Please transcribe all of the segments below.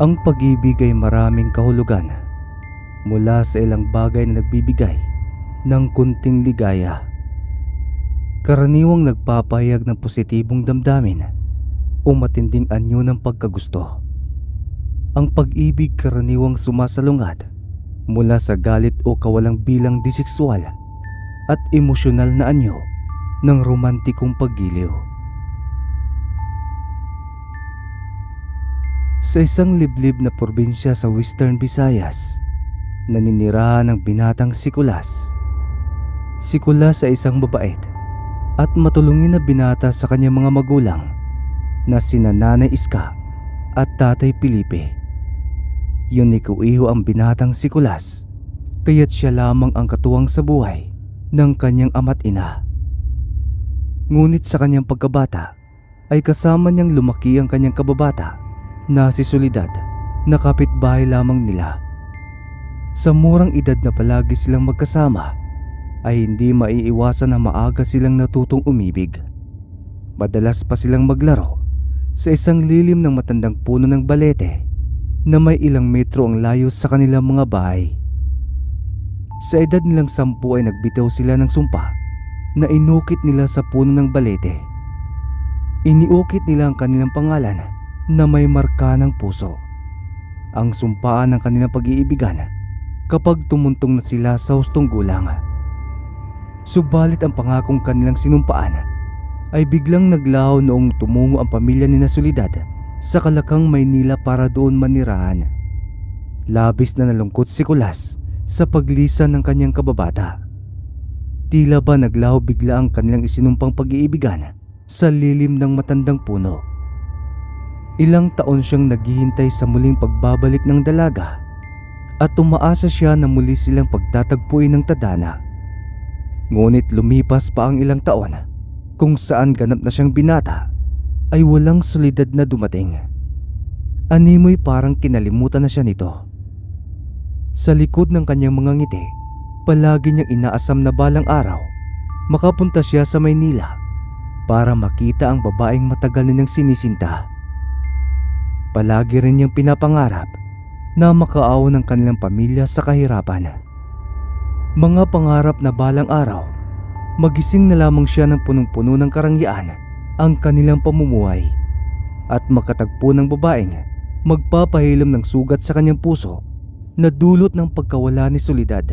Ang pag-ibig ay maraming kahulugan, mula sa ilang bagay na nagbibigay ng kunting ligaya. Karaniwang nagpapahayag ng positibong damdamin o matinding anyo ng pagkagusto. Ang pag-ibig karaniwang sumasalungat mula sa galit o kawalang bilang disekswal at emosyonal na anyo ng romantikong paggiliw. Sa isang liblib na probinsya sa Western Visayas, naninirahan ang binatang si Kulas. Si Kulas ay isang mabait at matulungin na binata sa kanyang mga magulang na sina Nanay Iska at Tatay Pilipe. Unico-iho ang binatang si Kulas, kaya't siya lamang ang katuwang sa buhay ng kanyang ama't ina. Ngunit sa kanyang pagkabata ay kasama niyang lumaki ang kanyang kababata na si Soledad, na kapitbahay lamang nila. Sa murang edad na palagi silang magkasama ay hindi maiiwasan na maaga silang natutong umibig. Madalas pa silang maglaro sa isang lilim ng matandang puno ng balete na may ilang metro ang layo sa kanilang mga bahay. Sa edad nilang 10 ay nagbitaw sila ng sumpa na inukit nila sa puno ng balete. Iniukit nila ang kanilang pangalan na may marka ng puso, ang sumpaan ng kanilang pag-iibigan kapag tumuntong na sila sa hustong gulang. Subalit ang pangakong kanilang sinumpaan ay biglang naglaho noong tumungo ang pamilya ni Soledad sa Kalakang, Maynila para doon manirahan. Labis na nalungkot si Kulas sa paglisan ng kanyang kababata. Tila ba naglaho bigla ang kanilang isinumpang pag-iibigan sa lilim ng matandang puno. Ilang taon siyang naghihintay sa muling pagbabalik ng dalaga at umaasa siya na muli silang pagtatagpuin ng tadhana. Ngunit lumipas pa ang ilang taon kung saan ganap na siyang binata ay walang Soledad na dumating. Animoy parang kinalimutan na siya nito. Sa likod ng kanyang mga ngiti, palagi niyang inaasam na balang araw makapunta siya sa Maynila para makita ang babaeng matagal na niyang sinisinta. Palagi rin niyang pinapangarap na makaawa ng kanilang pamilya sa kahirapan. Mga pangarap na balang araw, magising na lamang siya ng punong-puno ng karangyaan ang kanilang pamumuhay at makatagpo ng babaeng magpapahilam ng sugat sa kanyang puso na dulot ng pagkawala ni Soledad,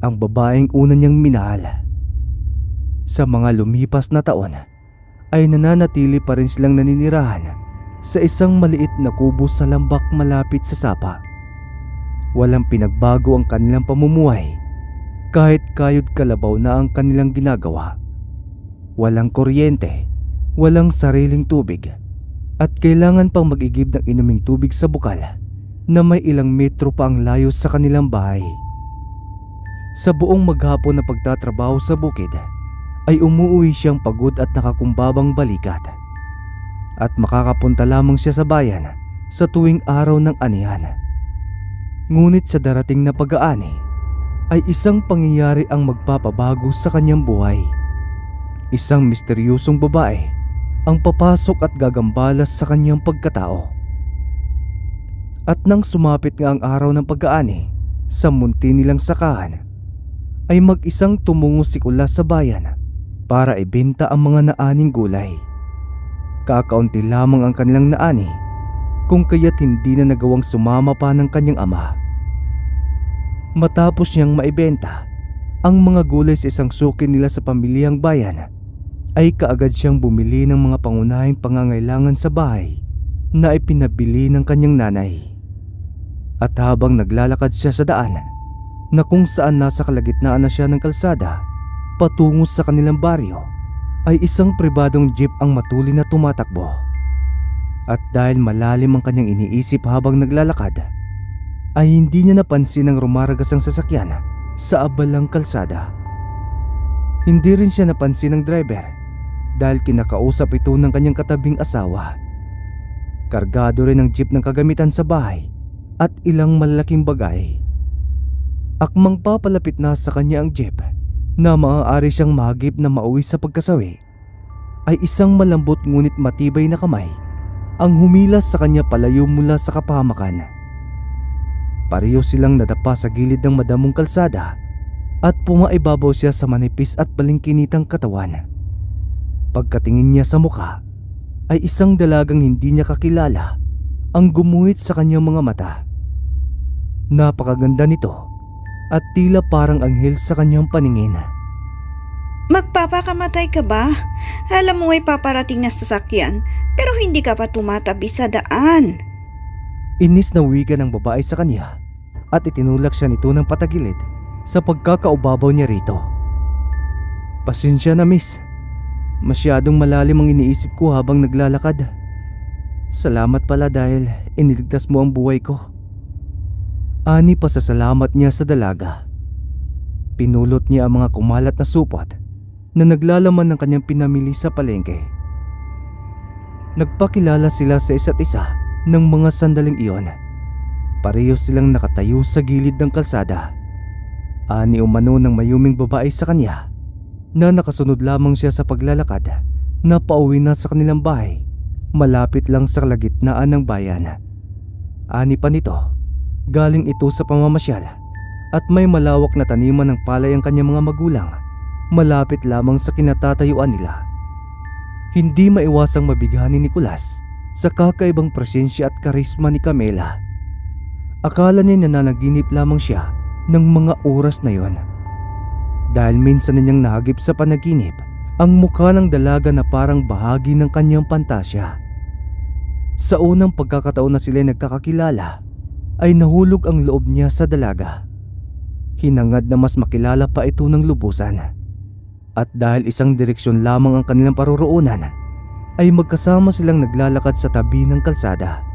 ang babaeng una niyang minahal. Sa mga lumipas na taon ay nananatili pa rin silang naninirahan sa isang maliit na kubo sa lambak malapit sa sapa. Walang pinagbago ang kanilang pamumuhay kahit kayod kalabaw na ang kanilang ginagawa. Walang kuryente, walang sariling tubig, at kailangan pang mag-igib ng inuming tubig sa bukal na may ilang metro pa ang layo sa kanilang bahay. Sa buong maghapon na pagtatrabaho sa bukid ay umuwi siyang pagod at nakakumbabang balikat. At makakapunta lamang siya sa bayan sa tuwing araw ng anihan. Ngunit sa darating na pag-aani ay isang pangyayari ang magpapabago sa kanyang buhay. Isang misteryosong babae ang papasok at gagambalas sa kanyang pagkatao. At nang sumapit nga ang araw ng pag-aani sa munti nilang sakahan, ay mag-isang tumungo si Kulas sa bayan para ibenta ang mga naaning gulay. Kakaunti lamang ang kanilang naani, kung kaya't hindi na nagawang sumama pa ng kanyang ama. Matapos niyang maibenta ang mga gulay sa isang suki nila sa pamilyang bayan, ay kaagad siyang bumili ng mga pangunahing pangangailangan sa bahay na ipinabili ng kanyang nanay. At habang naglalakad siya sa daan na kung saan nasa kalagitnaan na siya ng kalsada patungo sa kanilang baryo, ay isang pribadong jeep ang matuli na tumatakbo. At dahil malalim ang kanyang iniisip habang naglalakad, ay hindi niya napansin ang rumaragas ang sasakyan sa abalang kalsada. Hindi rin siya napansin ng driver dahil kinakausap ito ng kanyang katabing asawa. Kargado rin ang jeep ng kagamitan sa bahay at ilang malalaking bagay. Akmang papalapit na sa kanya ang jeep na maaari siyang mahagip na mauwi sa pagkasawi, ay isang malambot ngunit matibay na kamay ang humilas sa kanya palayo mula sa kapahamakan. Pareho silang nadapa sa gilid ng madamong kalsada at pumaibabaw siya sa manipis at balingkinitang katawan. Pagkatingin niya sa mukha ay isang dalagang hindi niya kakilala ang gumuhit sa kanyang mga mata. Napakaganda nito at tila parang anghel sa kanyang paningin. Magpapakamatay ka ba? Alam mo may paparating na sasakyan pero hindi ka pa tumatabi sa daan. Inis na wika ng babae sa kanya at itinulak siya nito ng patagilid sa pagkakaubabaw niya rito. Pasensya na miss, masyadong malalim ang iniisip ko habang naglalakad. Salamat pala dahil iniligtas mo ang buhay ko. Ani pasasalamat niya sa dalaga. Pinulot niya ang mga kumalat na supot na naglalaman ng kanyang pinamili sa palengke. Nagpakilala sila sa isa't isa ng mga sandaling iyon. Pareho silang nakatayo sa gilid ng kalsada. Ani umano ng mayuming babae sa kanya na nakasunod lamang siya sa paglalakad na pauwi na sa kanilang bahay malapit lang sa kalagitnaan ng bayan. Ani pa nito, galing ito sa pamamasyal at may malawak na taniman ng palay ang kanyang mga magulang malapit lamang sa kinatatayuan nila. Hindi maiwasang mabigani ni Nicolas sa kakaibang presensya at karisma ni Camela. Akala niya nananaginip lamang siya ng mga oras na yon. Dahil minsan niyang nahagip sa panaginip ang mukha ng dalaga na parang bahagi ng kanyang pantasya. Sa unang pagkakataon na sila nagkakakilala ay nahulog ang loob niya sa dalaga. Hinangad na mas makilala pa ito ng lubusan. At dahil isang direksyon lamang ang kanilang paroroonan, ay magkasama silang naglalakad sa tabi ng kalsada.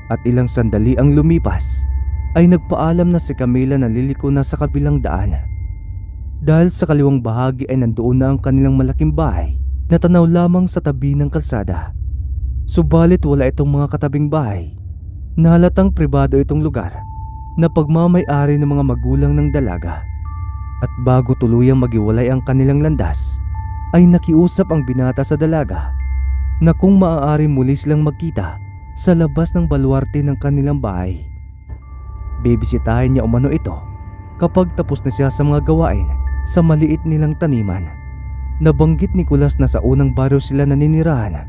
At ilang sandali ang lumipas, ay nagpaalam na si Camila na liliko na sa kabilang daan. Dahil sa kaliwang bahagi ay nandoon na ang kanilang malaking bahay na tanaw lamang sa tabi ng kalsada. Subalit wala itong mga katabing bahay. Nahalatang pribado itong lugar na pagmamay-ari ng mga magulang ng dalaga. At bago tuluyang magiwalay ang kanilang landas, ay nakiusap ang binata sa dalaga na kung maaari muli silang magkita sa labas ng baluarte ng kanilang bahay. Bibisitahin niya umano ito kapag tapos na siya sa mga gawain sa maliit nilang taniman. Nabanggit ni Nicolas na sa unang baryo sila naninirahan,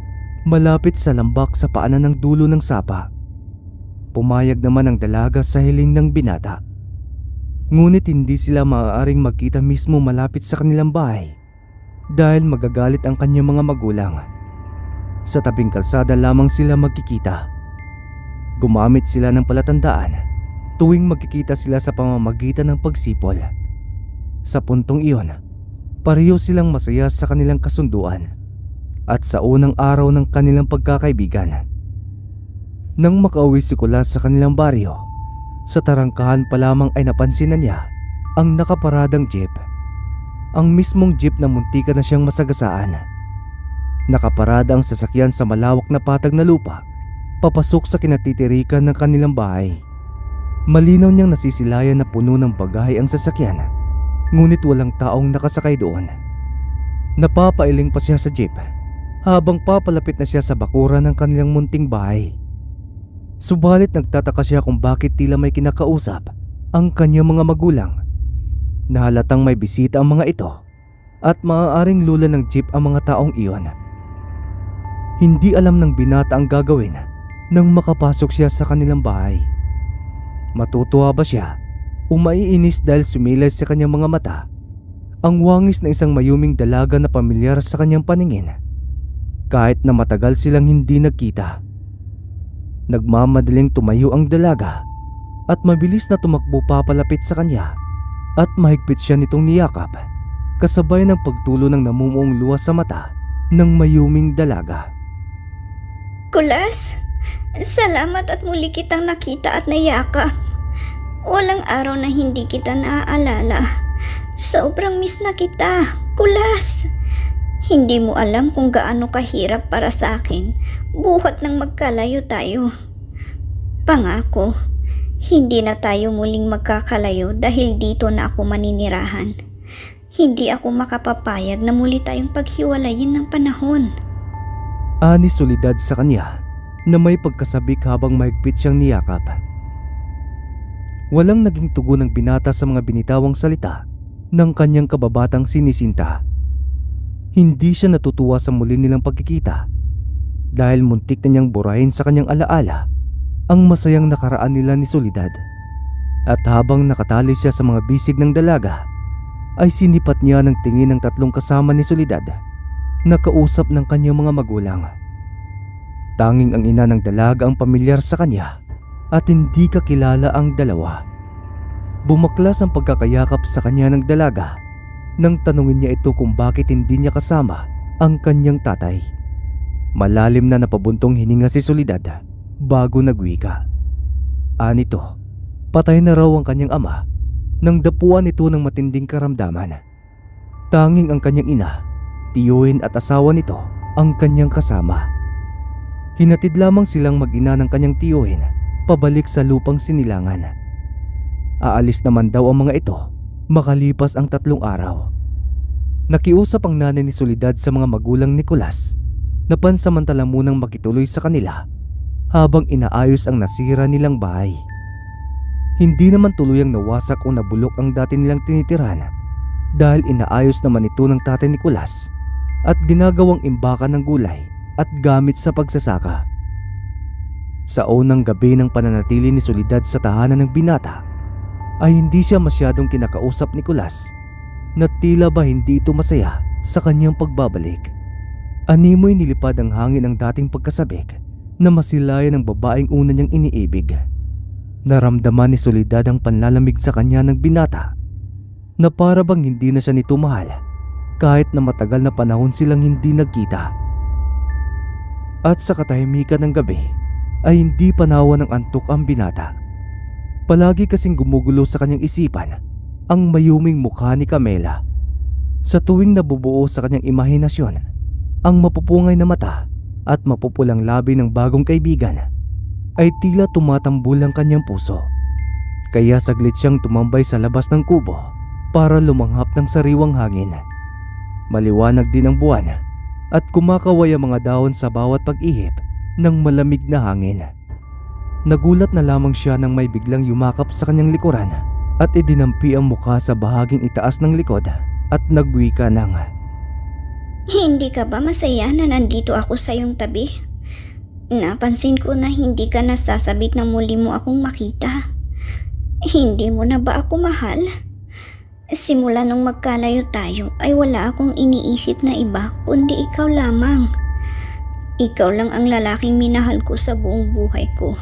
malapit sa lambak sa paanan ng dulo ng sapa. Pumayag naman ang dalaga sa hiling ng binata. Ngunit hindi sila maaaring magkita mismo malapit sa kanilang bahay dahil magagalit ang kanyang mga magulang. Sa tabing kalsada lamang sila magkikita. Gumamit sila ng palatandaan tuwing magkikita sila sa pamamagitan ng pagsipol. Sa puntong iyon, pareho silang masaya sa kanilang kasunduan at sa unang araw ng kanilang pagkakaibigan. Nang makauwi si Nicolas sa kanilang baryo, sa tarangkahan pa lamang ay napansin na niya ang nakaparadang jeep. Ang mismong jeep na muntika na siyang masagasaan. Nakaparada ang sasakyan sa malawak na patag na lupa, papasok sa kinatitirikan ng kanilang bahay. Malinaw niyang nasisilayan na puno ng bagahe ang sasakyan, ngunit walang taong nakasakay doon. Napapailing pa siya sa jeep habang papalapit na siya sa bakuran ng kanilang munting bahay. Subalit nagtataka siya kung bakit tila may kinakausap ang kanyang mga magulang. Nahalatang may bisita ang mga ito at maaaring lula ng jeep ang mga taong iyon. Hindi alam ng binata ang gagawin nang makapasok siya sa kanilang bahay. Matutuwa ba siya o maiinis dahil sumilay sa kanyang mga mata ang wangis na isang mayuming dalaga na pamilyar sa kanyang paningin kahit na matagal silang hindi nagkita? Nagmamadaling tumayo ang dalaga at mabilis na tumakbo papalapit sa kanya at mahigpit siya nitong niyakap kasabay ng pagtulo ng namumuong luha sa mata ng mayuming dalaga. Nicolas, salamat at muli kitang nakita at nayakap. Walang araw na hindi kita naaalala. Sobrang miss na kita, Nicolas. Hindi mo alam kung gaano kahirap para sa akin buhat nang magkalayo tayo. Pangako, hindi na tayo muling magkakalayo dahil dito na ako maninirahan. Hindi ako makapapayag na muli tayong paghiwalayin ng panahon. Ani solidad sa kanya na may pagkasabik habang mahigpit siyang niyakap. Walang naging tugon ng binata sa mga binitawang salita ng kanyang kababatang sinisinta. Hindi siya natutuwa sa muli nilang pagkikita dahil muntik na niyang burahin sa kanyang alaala ang masayang nakaraan nila ni Soledad. At habang nakatali siya sa mga bisig ng dalaga, ay sinipat niya ng tingin ng tatlong kasama ni Soledad na kausap ng kanyang mga magulang. Tanging ang ina ng dalaga ang pamilyar sa kanya at hindi kakilala ang dalawa. Bumaklas ang pagkakayakap sa kanya ng dalaga nang tanungin niya ito kung bakit hindi niya kasama ang kanyang tatay. Malalim na napabuntong hininga si Soledad bago nagwika. Anito, patay na raw ang kanyang ama nang dapuan ito ng matinding karamdaman. Tanging ang kanyang ina, tiyuhin at asawa nito ang kanyang kasama. Hinatid lamang silang mag-ina ng kanyang tiyuhin pabalik sa lupang sinilangan. Aalis naman daw ang mga ito makalipas ang 3 araw. Nakiusap ang nanay ni Soledad sa mga magulang ni Nicolas na pansamantala munang makituloy sa kanila habang inaayos ang nasira nilang bahay. Hindi naman tuluyang nawasak o nabulok ang dati nilang tinitiran dahil inaayos naman ito ng tatay ni Nicolas at ginagawang imbakan ng gulay at gamit sa pagsasaka. Sa unang gabi ng pananatili ni Soledad sa tahanan ng binata ay hindi siya masyadong kinakausap ni Nicolas na tila ba hindi ito masaya sa kanyang pagbabalik. Animoy nilipad ang hangin ng dating pagkasabik na masilayan ng babaeng una niyang iniibig. Naramdaman ni Soledad ang panlalamig sa kanya ng binata na para bang hindi na siya nito mahal kahit na matagal na panahon silang hindi nagkita. At sa katahimikan ng gabi ay hindi panawa ng antok ang binata. Palagi kasing gumugulo sa kanyang isipan ang mayuming mukha ni Camela. Sa tuwing nabubuo sa kanyang imahinasyon ang mapupungay na mata at mapupulang labi ng bagong kaibigan, ay tila tumatambol ang kanyang puso. Kaya saglit siyang tumambay sa labas ng kubo para lumanghap ng sariwang hangin. Maliwanag din ang buwan at kumakaway ang mga dahon sa bawat pag-ihip ng malamig na hangin. Nagulat na lamang siya nang may biglang yumakap sa kanyang likuran at idinampi ang mukha sa bahaging itaas ng likod at nagwika ng, Hindi ka ba masaya na nandito ako sa iyong tabi? Napansin ko na hindi ka nasasabik na muli mo akong makita. Hindi mo na ba ako mahal? Simula nung magkalayo tayo ay wala akong iniisip na iba kundi ikaw lamang. Ikaw lang ang lalaking minahal ko sa buong buhay ko.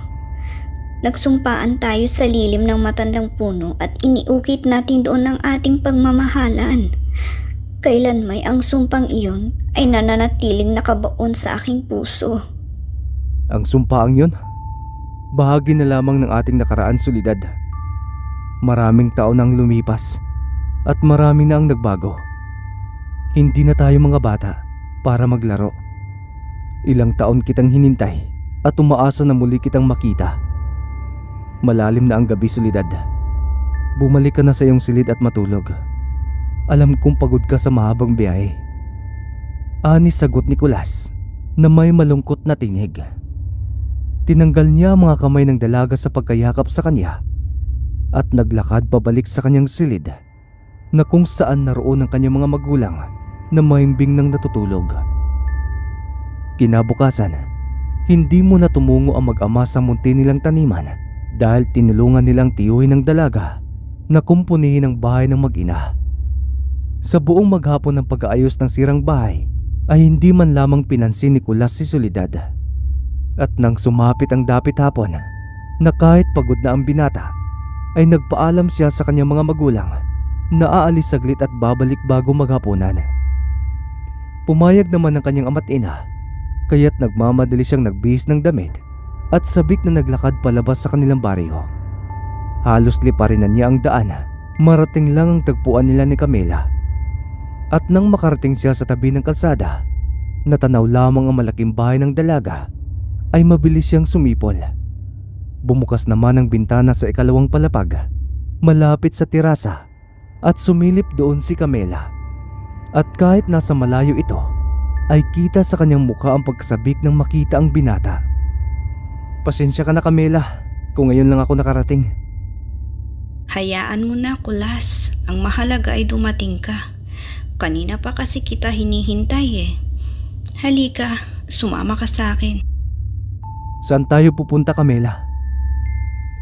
Nagsumpaan tayo sa lilim ng matandang puno at iniukit natin doon ang ating pagmamahalan. Kailanmay ang sumpang iyon ay nananatiling nakabaon sa aking puso. Ang sumpaang yun, bahagi na lamang ng ating nakaraan, Soledad. Maraming taon ang lumipas at marami na ang nagbago. Hindi na tayo mga bata para maglaro. Ilang taon kitang hinintay at umaasa na muli kitang makita. Malalim na ang gabi, Soledad. Bumalik ka na sa iyong silid at matulog. Alam kong pagod ka sa mahabang biyahe. Anis sagot ni Nicolas na may malungkot na tinig. Tinanggal niya ang mga kamay ng dalaga sa pagkayakap sa kanya at naglakad pabalik sa kanyang silid na kung saan naroon ang kanyang mga magulang na mahimbing ng natutulog. Kinabukasan, hindi mo na tumungo ang mag-ama sa munti nilang taniman dahil tinulungan nilang tiyuhin ng dalaga na kumpunihin ang bahay ng mag-ina. Sa buong maghapon ng pag-aayos ng sirang bahay ay hindi man lamang pinansin ni Nicolas si Soledad. At nang sumapit ang dapit hapon na kahit pagod na ang binata ay nagpaalam siya sa kanyang mga magulang na aalis saglit at babalik bago maghapunan. Pumayag naman ang kanyang ama't ina kaya't nagmamadali siyang nagbihis ng damit at sabik na naglakad palabas sa kanilang baryo. Halos liparinan niya ang daan, marating lang ang tagpuan nila ni Camela. At nang makarating siya sa tabi ng kalsada, natanaw lamang ang malaking bahay ng dalaga, ay mabilis siyang sumipol. Bumukas naman ang bintana sa ikalawang palapag, malapit sa terasa, at sumilip doon si Camela. At kahit nasa malayo ito, ay kita sa kanyang mukha ang pagkasabik ng makita ang binata. Pasensya ka na, Camela, kung ngayon lang ako nakarating. Hayaan mo na, Kulas. Ang mahalaga ay dumating ka. Kanina pa kasi kita hinihintay eh. Halika, sumama ka sa akin. Saan tayo pupunta, Camela?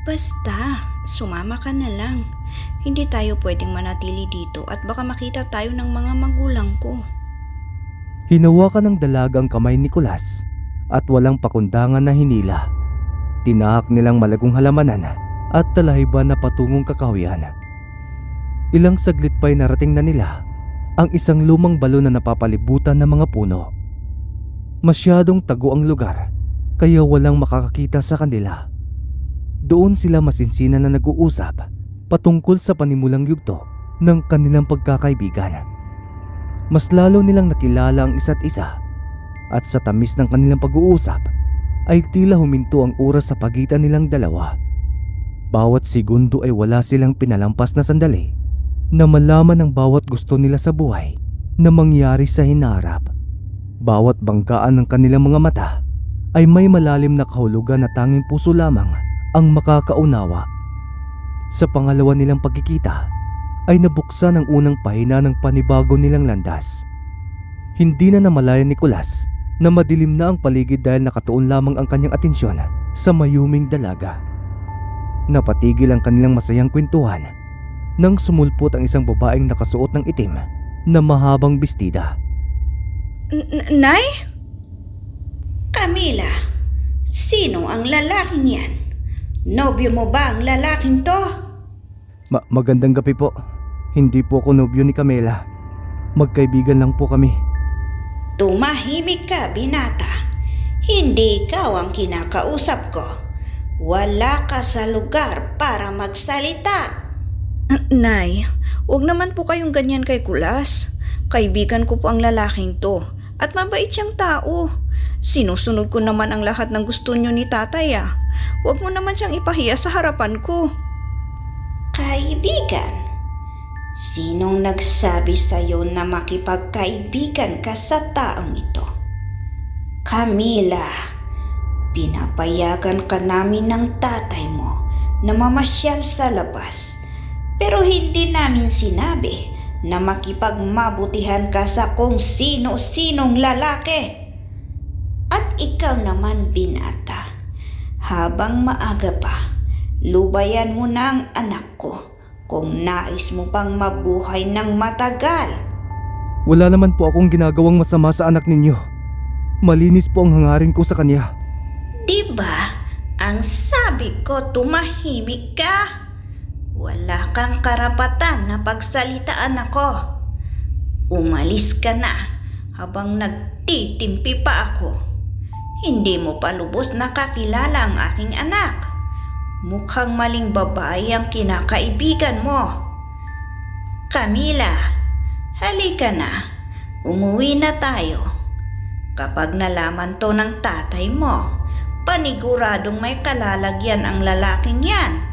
Basta, sumama ka na lang. Hindi tayo pwedeng manatili dito at baka makita tayo ng mga magulang ko. Hinawakan ng dalaga ang kamay ni Kulas at walang pakundangan na hinila. Tinahak nilang malagong halamanan at talahiban na patungong kakahuyan. Ilang saglit pa'y narating na nila ang isang lumang balon na napapalibutan ng mga puno. Masyadong tago ang lugar kaya walang makakakita sa kanila. Doon sila masinsinan na nag-uusap patungkol sa panimulang yugto ng kanilang pagkakaibigan. Mas lalo nilang nakilala ang isa't isa at sa tamis ng kanilang pag-uusap ay tila huminto ang oras sa pagitan nilang dalawa. Bawat segundo ay wala silang pinalampas na sandali na malaman ang bawat gusto nila sa buhay na mangyari sa hinaharap. Bawat banggaan ng kanilang mga mata ay may malalim na kahulugan na tanging puso lamang ang makakaunawa. Sa pangalawa nilang pagkikita ay nabuksan ang unang pahina ng panibago nilang landas. Hindi na namalayan ni Kulas na madilim na ang paligid dahil nakatuon lamang ang kanyang atensyon sa mayuming dalaga. Napatigil ang kanilang masayang kwentuhan nang sumulpot ang isang babaeng nakasuot ng itim na mahabang bestida. Nay? Camila, sino ang lalaking yan? Nobyo mo ba ang lalaking to? Magandang gabi po. Hindi po ako nobyo ni Camela. Magkaibigan lang po kami. Tumahimik ka, binata. Hindi ikaw ang kinakausap ko. Wala ka sa lugar para magsalita. Nay, huwag naman po kayong ganyan kay Kulas. Kaibigan ko po ang lalaking to at mabait siyang tao. Sinusunod ko naman ang lahat ng gusto niyo ni tatay ah. Huwag mo naman siyang ipahiya sa harapan ko. Kaibigan? Sinong nagsabi sa'yo na makipagkaibigan ka sa taong ito? Camila, pinapayagan ka namin ng tatay mo na mamasyal sa labas. Pero hindi namin sinabi na makipagmabutihan ka sa kung sino-sinong lalaki. At ikaw naman, binata, habang maaga pa, lubayan mo na ang anak ko kung nais mo pang mabuhay ng matagal. Wala naman po akong ginagawang masama sa anak ninyo. Malinis po ang hangarin ko sa kanya. Diba, ang sabi ko tumahimik ka? Wala kang karapatan na pagsalitaan ako. Umalis ka na habang nagtitimpi pa ako. Hindi mo pa lubos nakakilala ang aking anak. Mukhang maling babae ang kinakaibigan mo. Camila, halika na. Umuwi na tayo. Kapag nalaman to ng tatay mo, paniguradong may kalalagyan ang lalaking yan.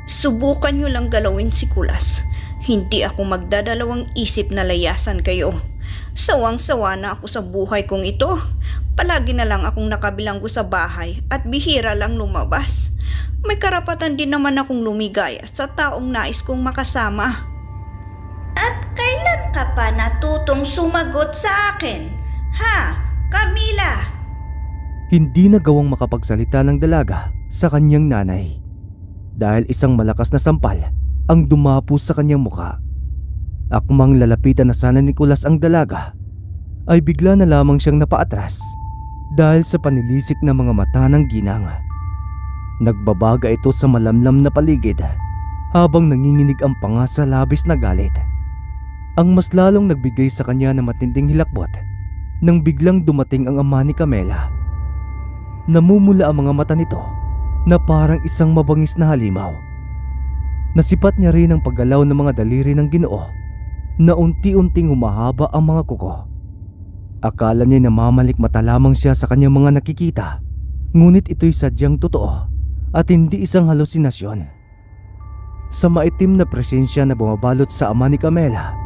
Subukan nyo lang galawin si Kulas. Hindi ako magdadalawang isip na layasan kayo. Sawang-sawa na ako sa buhay kong ito. Palagi na lang akong nakabilanggo sa bahay at bihira lang lumabas. May karapatan din naman akong lumigaya sa taong nais kong makasama. At kailan ka pa natutong sumagot sa akin? Ha, Camila? Hindi nagawang makapagsalita ng dalaga sa kanyang nanay dahil isang malakas na sampal ang dumapos sa kanyang muka. Akmang lalapitan na sana ni Kulas ang dalaga ay bigla na lamang siyang napaatras dahil sa panilisik ng mga mata ng ginang. Nagbabaga ito sa malamlam na paligid habang nanginginig ang panga sa labis na galit. Ang mas lalong nagbigay sa kanya ng matinding hilakbot nang biglang dumating ang ama ni Camela. Namumula ang mga mata nito na parang isang mabangis na halimaw. Nasipat niya rin ang paggalaw ng mga daliri ng Ginoo na unti-unting humahaba ang mga kuko. Akala niya namamalik mata lamang siya sa kanyang mga nakikita, ngunit ito'y sadyang totoo at hindi isang halusinasyon. Sa maitim na presensya na bumabalot sa ama ni Camela,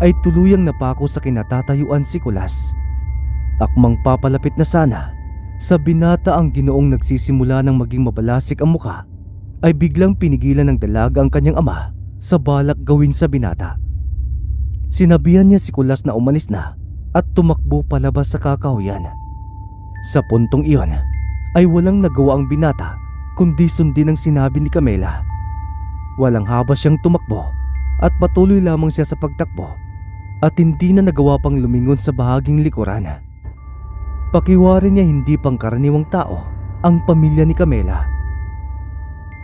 ay tuluyang napako sa kinatatayuan si Kulas. Akmang papalapit na sana Sa binata ang Ginoong nagsisimula ng maging mabalasik ang muka, ay biglang pinigilan ng dalaga ang kanyang ama sa balak gawin sa binata. Sinabihan niya si Kulas na umalis na at tumakbo palabas sa kakahuyan. Sa puntong iyon ay walang nagawa ang binata kundi sundin ang sinabi ni Camela. Walang haba siyang tumakbo at patuloy lamang siya sa pagtakbo at hindi na nagawa pang lumingon sa bahaging likuran. Pakiwari niya hindi pangkaraniwang tao ang pamilya ni Camela.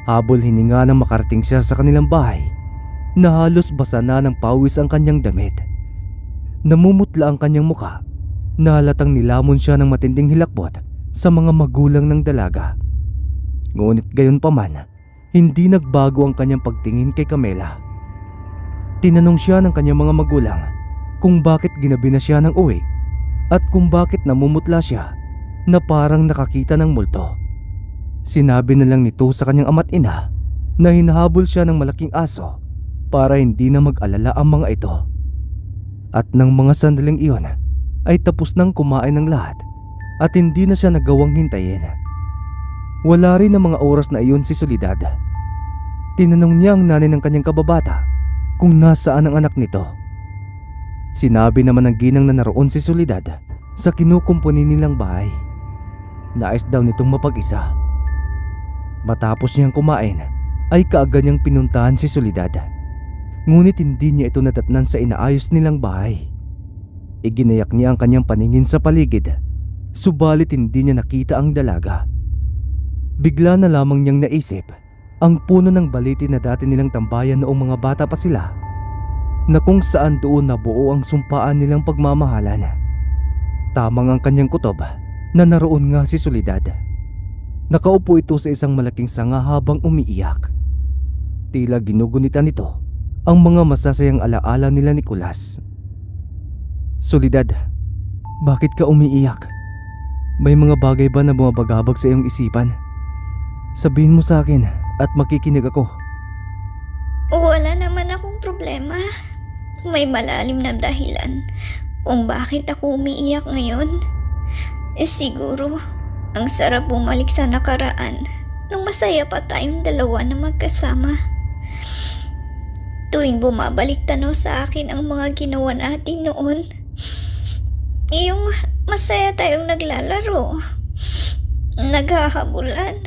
Habol hininga nang makarating siya sa kanilang bahay na halos basa na ng pawis ang kanyang damit. Namumutla ang kanyang muka na halatang nilamon siya ng matinding hilakbot sa mga magulang ng dalaga. Ngunit gayon pa man, hindi nagbago ang kanyang pagtingin kay Camela. Tinanong siya ng kanyang mga magulang kung bakit ginabi na siya ng uwi at kung bakit namumutla siya na parang nakakita ng multo. Sinabi na lang nito sa kanyang ama't ina na hinahabol siya ng malaking aso para hindi na mag-alala ang mga ito. At nang mga sandaling iyon ay tapos nang kumain ng lahat at hindi na siya nagawang hintayin. Wala rin ang mga oras na iyon si Soledad. Tinanong niya ang nanay ng kanyang kababata kung nasaan ang anak nito. Sinabi naman ng ginang na naroon si Soledad sa kinukumpuni nilang bahay. Nais daw nitong mapag-isa. Matapos niyang kumain ay kaagad niyang pinuntahan si Soledad. Ngunit hindi niya ito nadatnan sa inaayos nilang bahay. Iginayak niya ang kanyang paningin sa paligid, subalit hindi niya nakita ang dalaga. Bigla na lamang niyang naisip ang puno ng baliti na dati nilang tambayan noong mga bata pa sila, na kung saan doon nabuo ang sumpaan nilang pagmamahalan. Tamang ang kanyang kutob na naroon nga si Soledad. Nakaupo ito sa isang malaking sanga habang umiiyak. Tila ginugunitan nito ang mga masasayang alaala nila ni Kulas. Soledad, bakit ka umiiyak? May mga bagay ba na bumabagabag sa iyong isipan? Sabihin mo sa akin at makikinig ako. Wala naman akong problema. May malalim na dahilan kung bakit ako umiiyak ngayon. Siguro, ang sarap bumalik sa nakaraan nung masaya pa tayong dalawa na magkasama. Tuwing bumabalik tanaw sa akin ang mga ginawa natin noon, yung masaya tayong naglalaro, naghahabulan,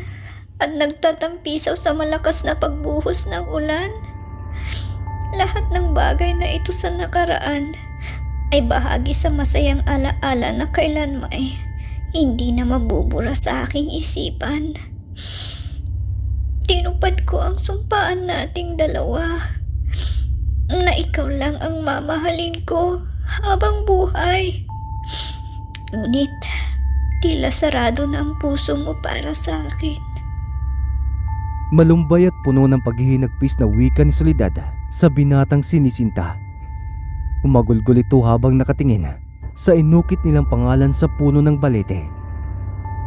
at nagtatampisaw sa malakas na pagbuhos ng ulan. Lahat ng bagay na ito sa nakaraan ay bahagi sa masayang alaala na kailanmay hindi na mabubura sa aking isipan. Tinupad ko ang sumpaan nating dalawa na ikaw lang ang mamahalin ko habang buhay. Ngunit tila sarado na ang puso mo para sa akin. Malumbay at puno ng paghihinagpis na wika ni Soledad sa binatang sinisinta. Umagulgol ito habang nakatingin sa inukit nilang pangalan sa puno ng balete.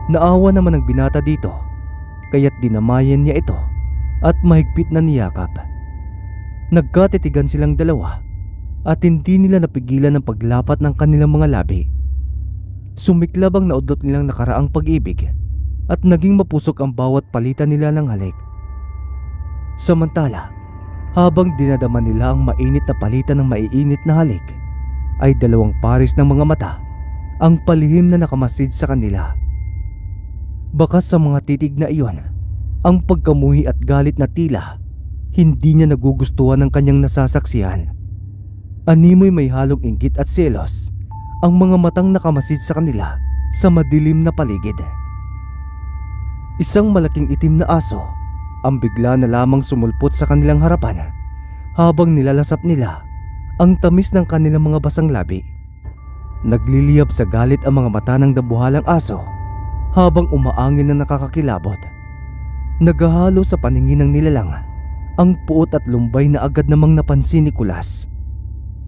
Naawa naman ang binata dito, kaya't dinamayan niya ito at mahigpit na niyakap. Nagkatitigan silang dalawa at hindi nila napigilan ang paglapat ng kanilang mga labi. Sumiklab ang naudlot nilang nakaraang pag-ibig at naging mapusok ang bawat palitan nila ng halik. Samantala, habang dinadama nila ang mainit na palitan ng maiinit na halik, ay dalawang pares ng mga mata ang palihim na nakamasid sa kanila. Bakas sa mga titig na iyon, ang pagkamuhi at galit na tila hindi niya nagugustuhan ng kanyang nasasaksihan. Animoy may halong inggit at selos ang mga matang nakamasid sa kanila sa madilim na paligid. Isang malaking itim na aso ang bigla na lamang sumulpot sa kanilang harapan habang nilalasap nila ang tamis ng kanilang mga basang labi. Nagliliyab sa galit ang mga mata ng dabuhalang aso habang umaangin na nakakakilabot. Naghahalo sa paningin ng nilalang ang puot at lumbay na agad namang napansin ni Kulas.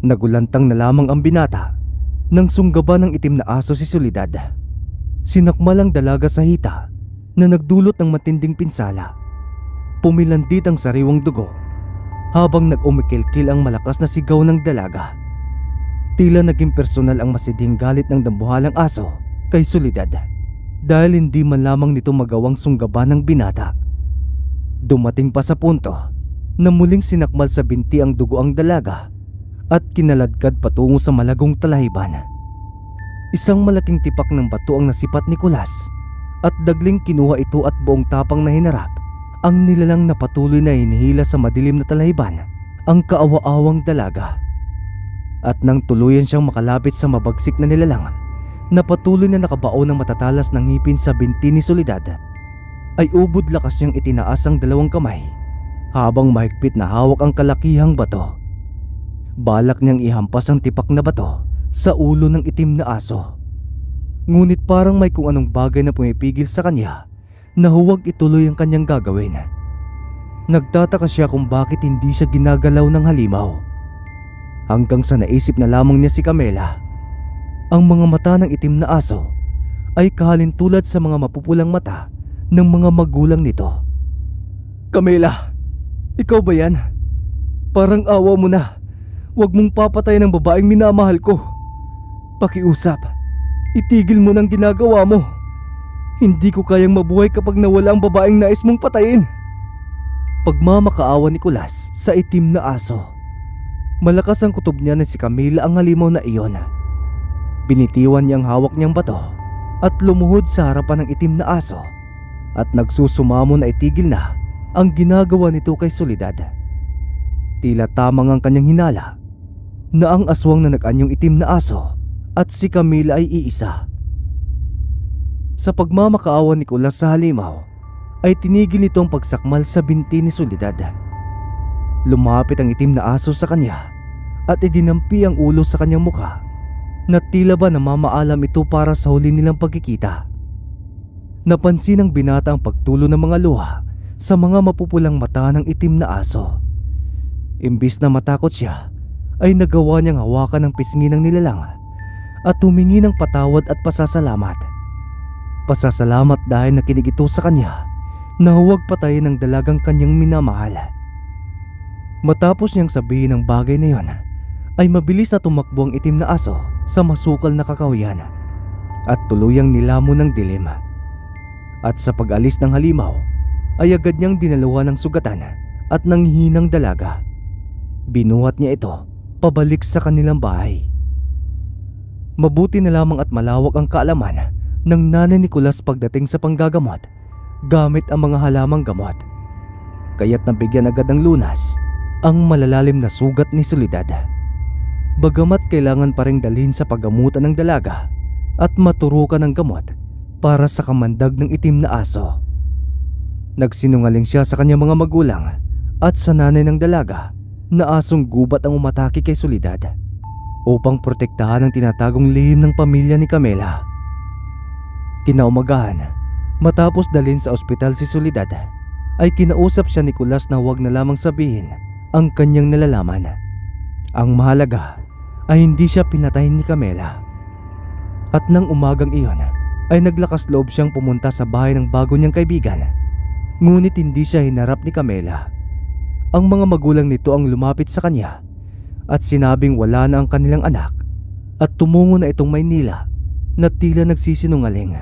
Nagulantang na lamang ang binata nang sunggaban ng itim na aso si Soledad. Sinakmal ang dalaga sa hita na nagdulot ng matinding pinsala. Pumilandit ang sariwang dugo habang nag-umikilkil ang malakas na sigaw ng dalaga. Tila naging personal ang masidhing galit ng dambuhalang aso kay Soledad dahil hindi man lamang nito magawang sunggaban ng binata. Dumating pa sa punto na muling sinakmal sa binti ang dugo ang dalaga at kinaladkad patungo sa malagong talahiban. Isang malaking tipak ng bato ang nasipat ni Kulas at dagling kinuha ito at buong tapang na hinarap ang nilalang na patuloy na hinihila sa madilim na talahiban ang kaawa-awang dalaga. At nang tuluyan siyang makalapit sa mabagsik na nilalang na patuloy na nakabaon ng matatalas ng ngipin sa binti ni Soledad, ay ubod lakas niyang itinaas ang dalawang kamay habang mahigpit na hawak ang kalakihang bato. Balak niyang ihampas ang tipak na bato sa ulo ng itim na aso. Ngunit parang may kung anong bagay na pumipigil sa kanya na huwag ituloy ang kanyang gagawin. Nagtataka siya kung bakit hindi siya ginagalaw ng halimaw. Hanggang sa naisip na lamang niya si Camela. Ang mga mata ng itim na aso ay kahalintulad sa mga mapupulang mata ng mga magulang nito. Camela, ikaw ba yan? Parang awa mo na. Huwag mong papatayin ang babaeng minamahal ko. Pakiusap, itigil mo ng ginagawa mo. Hindi ko kayang mabuhay kapag nawala ang babaeng nais mong patayin. Pagmamakaawa ni Kulas sa itim na aso. Malakas ang kutob niya na si Camila ang halimaw na iyon. Binitiwan niyang hawak niyang bato at lumuhod sa harapan ng itim na aso at nagsusumamo na itigil na ang ginagawa nito kay Soledad. Tila tamang ang kanyang hinala na ang aswang na nag-anyong itim na aso at si Camila ay iisa. Sa pagmamakaawa ni Kulas sa halimaw ay tinigil nito ang pagsakmal sa binti ni Soledad. Lumapit ang itim na aso sa kanya at idinampi ang ulo sa kanyang mukha na tila ba namamaalam ito para sa huli nilang pagkikita. Napansin ng binata ang pagtulo ng mga luha sa mga mapupulang mata ng itim na aso. Imbis na matakot siya, ay nagawa niyang hawakan ng pisngi ng nilalang at humingi ng patawad at pasasalamat. Pasasalamat dahil nakinig ito sa kanya na huwag patayin ang dalagang kanyang minamahal. Matapos niyang sabihin ang bagay na yon, ay mabilis na tumakbo ang itim na aso sa masukal na kakahuyan at tuluyang nilamon ng dilim. At sa pag-alis ng halimaw ay agad niyang dinaluhan ng sugatan at nanghihinang dalaga. Binuhat niya ito pabalik sa kanilang bahay. Mabuti na lamang at malawak ang kaalaman ng nanay ni Kulas pagdating sa panggagamot gamit ang mga halamang gamot. Kaya't nabigyan agad ng lunas ang malalalim na sugat ni Soledad. Bagamat kailangan pa ring dalhin sa paggamutan ng dalaga at maturukan ng gamot para sa kamandag ng itim na aso. Nagsinungaling siya sa kanyang mga magulang at sa nanay ng dalaga na asong gubat ang umatake kay Soledad upang protektahan ang tinatagong lihim ng pamilya ni Camela. Kinaumagahan, matapos dalhin sa ospital si Soledad, ay kinausap siya ni Kulas na huwag na lamang sabihin ang kanyang nalalaman. Ang mahalaga ay hindi siya pinatayin ni Camela. At nang umagang iyon ay naglakas loob siyang pumunta sa bahay ng bago niyang kaibigan. Ngunit hindi siya hinarap ni Camela. Ang mga magulang nito ang lumapit sa kanya at sinabing wala na ang kanilang anak at tumungo na itong Maynila na tila nagsisinungaling.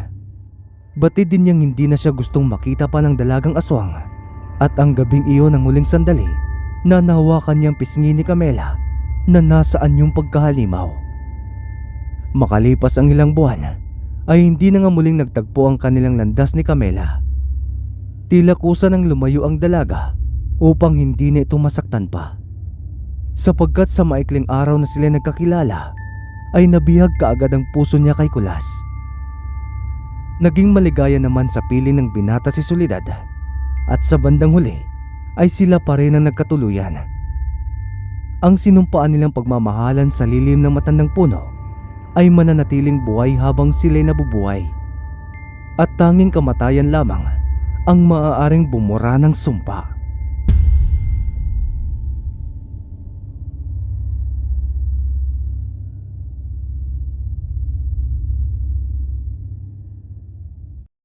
Batid din niyang hindi na siya gustong makita pa ng dalagang aswang at ang gabing iyon ang huling sandali na nahawakan niyang pisngi ni Camela na nasaan yung pagkahalimaw. Makalipas ang ilang buwan ay hindi na nga muling nagtagpo ang kanilang landas ni Camela. Tila kusa nang lumayo ang dalaga upang hindi na ito masaktan pa. Sapagkat sa maikling araw na sila nagkakilala ay nabihag kaagad ang puso niya kay Kulas. Naging maligaya naman sa piling ng binata si Soledad at sa bandang huli ay sila pa rin ang nagkatuluyan. Ang sinumpaan nilang pagmamahalan sa lilim ng matandang puno ay mananatiling buhay habang sila'y nabubuhay. At tanging kamatayan lamang ang maaaring bumura ng sumpa.